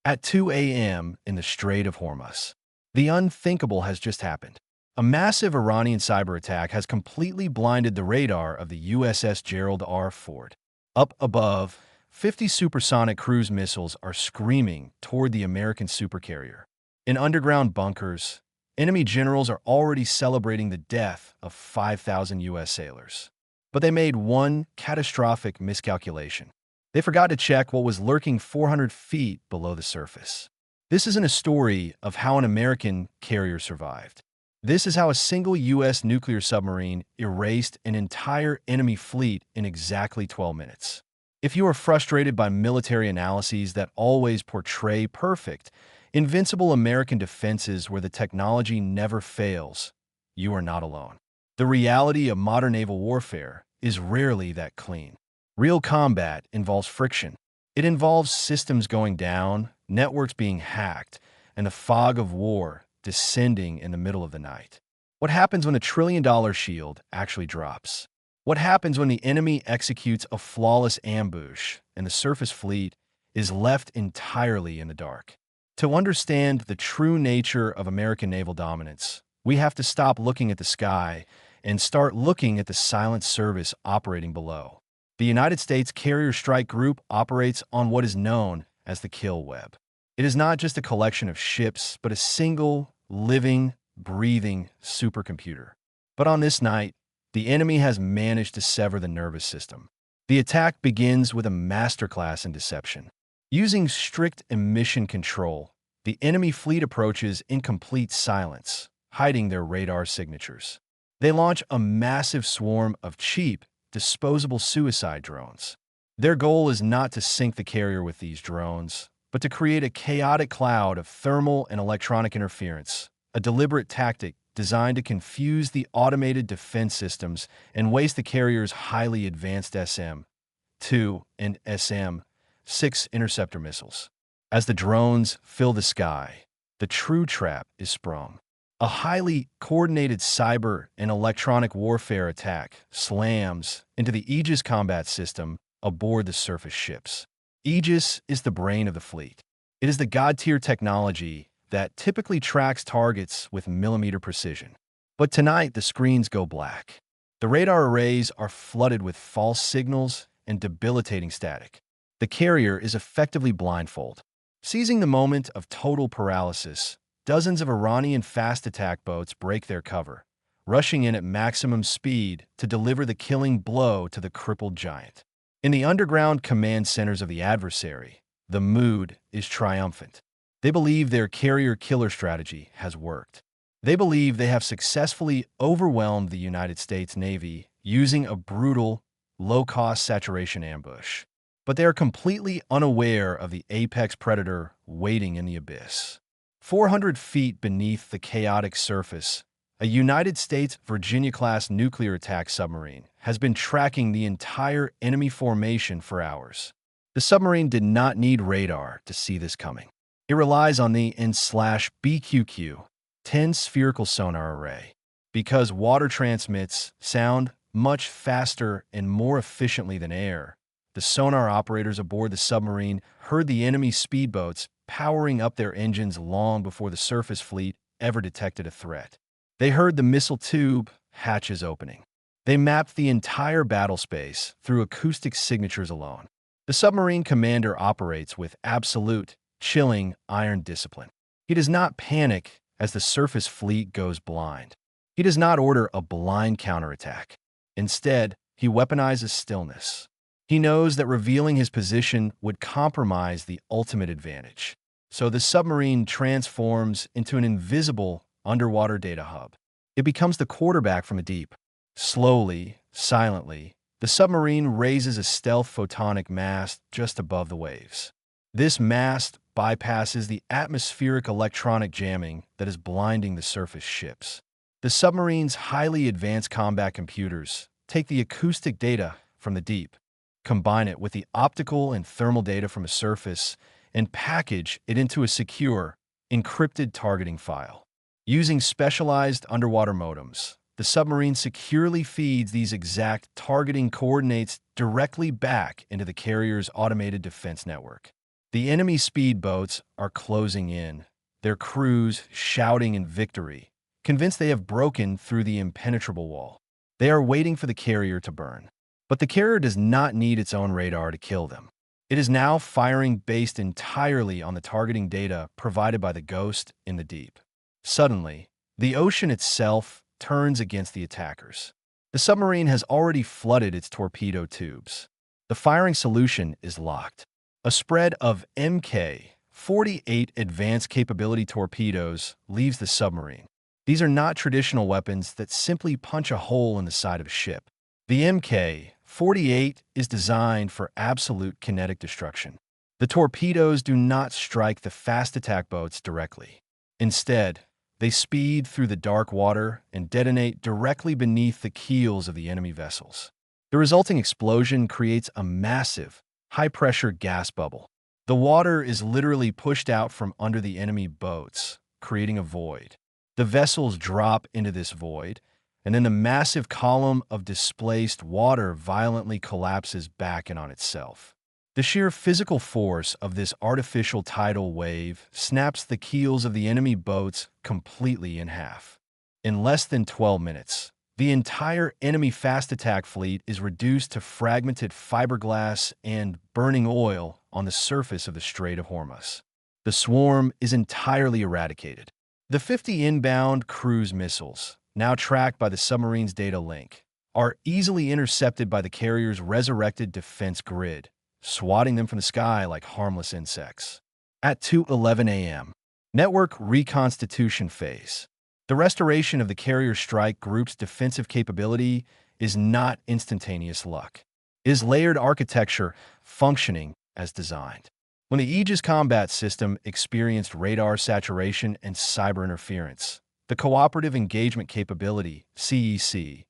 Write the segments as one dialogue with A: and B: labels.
A: At 2 a.m. in the Strait of Hormuz, the unthinkable has just happened. A massive Iranian cyber attack has completely blinded the radar of the USS Gerald R. Ford. Up above, 50 supersonic cruise missiles are screaming toward the American supercarrier. In underground bunkers, enemy generals are already celebrating the death of 5,000 U.S. sailors. But they made one catastrophic miscalculation. They forgot to check what was lurking 400 feet below the surface. This isn't a story of how an American carrier survived. This is how a single U.S. nuclear submarine erased an entire enemy fleet in exactly 12 minutes. If you are frustrated by military analyses that always portray perfect, invincible American defenses where the technology never fails, you are not alone. The reality of modern naval warfare is rarely that clean. Real combat involves friction. It involves systems going down, networks being hacked, and the fog of war descending in the middle of the night. What happens when a trillion-dollar shield actually drops? What happens when the enemy executes a flawless ambush and the surface fleet is left entirely in the dark? To understand the true nature of American naval dominance, we have to stop looking at the sky and start looking at the silent service operating below. The United States Carrier Strike Group operates on what is known as the kill web. It is not just a collection of ships, but a single, living, breathing supercomputer. But on this night, the enemy has managed to sever the nervous system. The attack begins with a masterclass in deception. Using strict emission control, the enemy fleet approaches in complete silence, hiding their radar signatures. They launch a massive swarm of cheap, disposable suicide drones. Their goal is not to sink the carrier with these drones, but to create a chaotic cloud of thermal and electronic interference, a deliberate tactic designed to confuse the automated defense systems and waste the carrier's highly advanced SM-2 and SM-6 interceptor missiles. As the drones fill the sky, the true trap is sprung. A highly coordinated cyber and electronic warfare attack slams into the Aegis combat system aboard the surface ships. Aegis is the brain of the fleet. It is the god-tier technology that typically tracks targets with millimeter precision. But tonight, the screens go black. The radar arrays are flooded with false signals and debilitating static. The carrier is effectively blindfolded. Seizing the moment of total paralysis, dozens of Iranian fast attack boats break their cover, rushing in at maximum speed to deliver the killing blow to the crippled giant. In the underground command centers of the adversary, the mood is triumphant. They believe their carrier-killer strategy has worked. They believe they have successfully overwhelmed the United States Navy using a brutal, low-cost saturation ambush. But they are completely unaware of the apex predator waiting in the abyss. 400 feet beneath the chaotic surface, a United States Virginia-class nuclear attack submarine has been tracking the entire enemy formation for hours. The submarine did not need radar to see this coming. It relies on the N/BQQ 10 spherical sonar array. Because water transmits sound much faster and more efficiently than air, the sonar operators aboard the submarine heard the enemy speedboats powering up their engines long before the surface fleet ever detected a threat. They heard the missile tube hatches opening. They mapped the entire battle space through acoustic signatures alone. The submarine commander operates with absolute, chilling iron discipline. He does not panic as the surface fleet goes blind. He does not order a blind counterattack. Instead, he weaponizes stillness. He knows that revealing his position would compromise the ultimate advantage. So the submarine transforms into an invisible underwater data hub. It becomes the quarterback from the deep. Slowly, silently, the submarine raises a stealth photonic mast just above the waves. This mast bypasses the atmospheric electronic jamming that is blinding the surface ships. The submarine's highly advanced combat computers take the acoustic data from the deep, combine it with the optical and thermal data from the surface, and package it into a secure, encrypted targeting file. Using specialized underwater modems, the submarine securely feeds these exact targeting coordinates directly back into the carrier's automated defense network. The enemy speedboats are closing in, their crews shouting in victory, convinced they have broken through the impenetrable wall. They are waiting for the carrier to burn. But the carrier does not need its own radar to kill them. It is now firing based entirely on the targeting data provided by the Ghost in the deep. Suddenly, the ocean itself turns against the attackers. The submarine has already flooded its torpedo tubes. The firing solution is locked. A spread of Mk-48 advanced capability torpedoes leaves the submarine. These are not traditional weapons that simply punch a hole in the side of a ship. The Mk-48 is designed for absolute kinetic destruction. The torpedoes do not strike the fast attack boats directly. Instead, they speed through the dark water and detonate directly beneath the keels of the enemy vessels. The resulting explosion creates a massive, high-pressure gas bubble. The water is literally pushed out from under the enemy boats, creating a void. The vessels drop into this void, and then the massive column of displaced water violently collapses back in on itself. The sheer physical force of this artificial tidal wave snaps the keels of the enemy boats completely in half. In less than 12 minutes, the entire enemy fast attack fleet is reduced to fragmented fiberglass and burning oil on the surface of the Strait of Hormuz. The swarm is entirely eradicated. The 50 inbound cruise missiles, now tracked by the submarine's data link, are easily intercepted by the carrier's resurrected defense grid, swatting them from the sky like harmless insects. At 2:11 a.m., network reconstitution phase. The restoration of the carrier strike group's defensive capability is not instantaneous luck. It is layered architecture functioning as designed. When the Aegis combat system experienced radar saturation and cyber interference, the Cooperative Engagement Capability (CEC)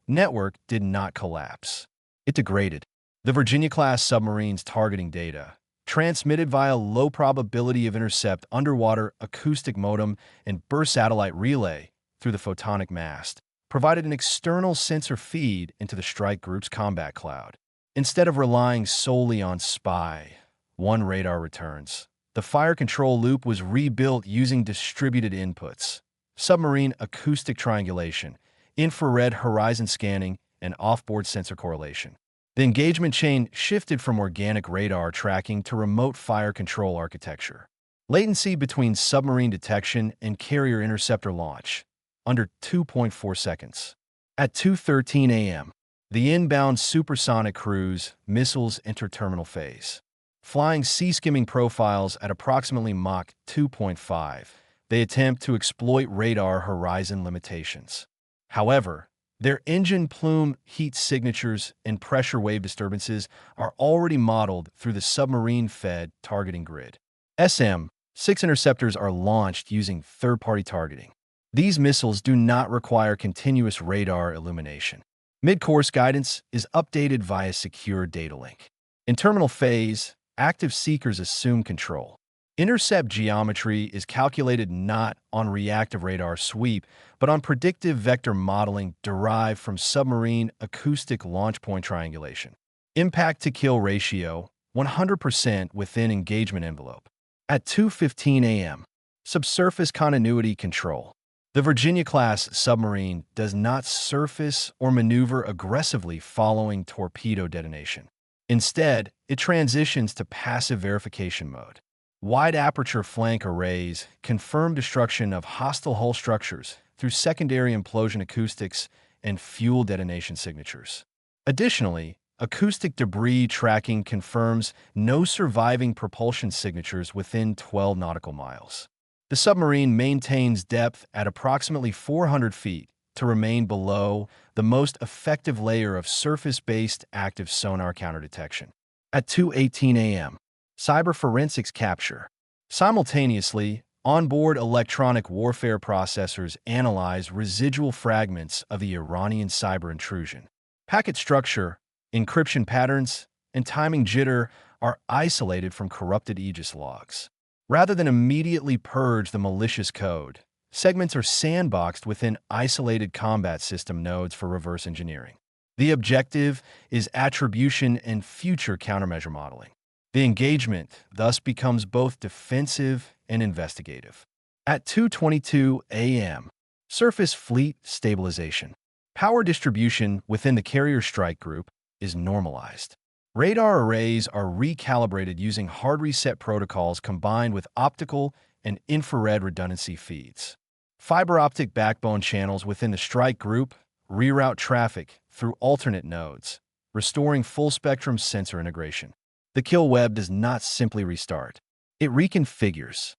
A: network did not collapse. It degraded. The Virginia-class submarine's targeting data, transmitted via low probability of intercept underwater acoustic modem and burst satellite relay through the photonic mast, provided an external sensor feed into the strike group's combat cloud. Instead of relying solely on SPY-1 radar returns, the fire control loop was rebuilt using distributed inputs: submarine acoustic triangulation, infrared horizon scanning, and offboard sensor correlation. The engagement chain shifted from organic radar tracking to remote fire control architecture. Latency between submarine detection and carrier interceptor launch, under 2.4 seconds. At 2:13 a.m., the inbound supersonic cruise missiles enter terminal phase. Flying sea-skimming profiles at approximately Mach 2.5, they attempt to exploit radar horizon limitations. However, their engine plume heat signatures and pressure wave disturbances are already modeled through the submarine-fed targeting grid. SM-6 interceptors are launched using third-party targeting. These missiles do not require continuous radar illumination. Mid-course guidance is updated via secure data link. In terminal phase, active seekers assume control. Intercept geometry is calculated not on reactive radar sweep, but on predictive vector modeling derived from submarine acoustic launch point triangulation. Impact-to-kill ratio, 100% within engagement envelope. At 2:15 a.m., subsurface continuity control. The Virginia-class submarine does not surface or maneuver aggressively following torpedo detonation. Instead, it transitions to passive verification mode. Wide-aperture flank arrays confirm destruction of hostile hull structures through secondary implosion acoustics and fuel detonation signatures. Additionally, acoustic debris tracking confirms no surviving propulsion signatures within 12 nautical miles. The submarine maintains depth at approximately 400 feet to remain below the most effective layer of surface-based active sonar counterdetection. At 2:18 a.m., cyber forensics capture. Simultaneously, onboard electronic warfare processors analyze residual fragments of the Iranian cyber intrusion. Packet structure, encryption patterns, and timing jitter are isolated from corrupted Aegis logs. Rather than immediately purge the malicious code, segments are sandboxed within isolated combat system nodes for reverse engineering. The objective is attribution and future countermeasure modeling. The engagement thus becomes both defensive and investigative. At 2:22 a.m., surface fleet stabilization. Power distribution within the carrier strike group is normalized. Radar arrays are recalibrated using hard reset protocols combined with optical and infrared redundancy feeds. Fiber optic backbone channels within the strike group reroute traffic through alternate nodes, restoring full-spectrum sensor integration. The kill web does not simply restart. It reconfigures.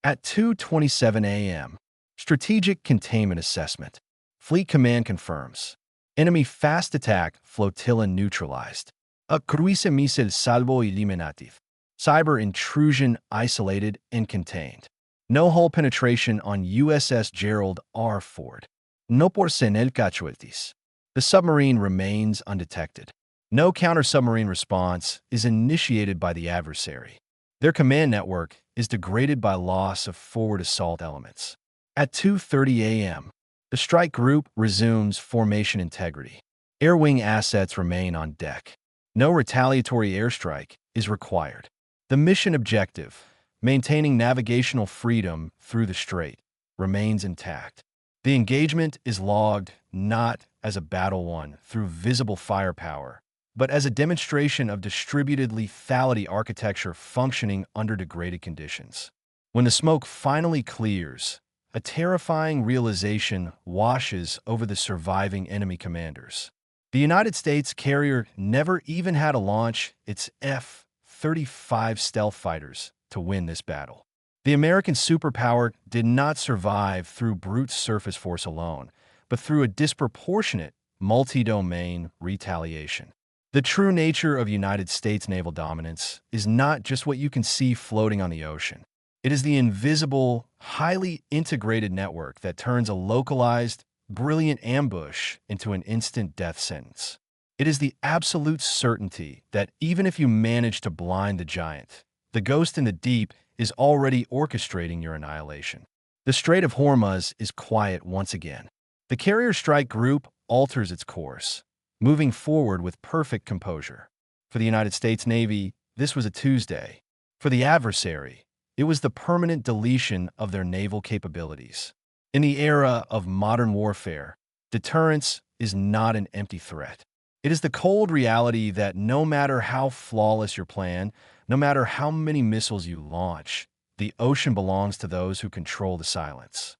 A: At 2:27 a.m., strategic containment assessment. Fleet command confirms. Enemy fast attack flotilla neutralized. A cruise missile salvo eliminative. Cyber intrusion isolated and contained. No hull penetration on USS Gerald R. Ford. No porcenel casualties. The submarine remains undetected. No counter-submarine response is initiated by the adversary. Their command network is degraded by loss of forward assault elements. At 2:30 a.m., the strike group resumes formation integrity. Air wing assets remain on deck. No retaliatory airstrike is required. The mission objective, maintaining navigational freedom through the strait, remains intact. The engagement is logged not as a battle won through visible firepower, but as a demonstration of distributed lethality architecture functioning under degraded conditions. When the smoke finally clears, a terrifying realization washes over the surviving enemy commanders. The United States carrier never even had to launch its F-35 stealth fighters to win this battle. The American superpower did not survive through brute surface force alone, but through a disproportionate multi-domain retaliation. The true nature of United States naval dominance is not just what you can see floating on the ocean. It is the invisible, highly integrated network that turns a localized, brilliant ambush into an instant death sentence. It is the absolute certainty that even if you manage to blind the giant, the ghost in the deep is already orchestrating your annihilation. The Strait of Hormuz is quiet once again. The carrier strike group alters its course, moving forward with perfect composure. For the United States Navy, this was a Tuesday. For the adversary, it was the permanent deletion of their naval capabilities. In the era of modern warfare, deterrence is not an empty threat. It is the cold reality that no matter how flawless your plan, no matter how many missiles you launch, the ocean belongs to those who control the silence.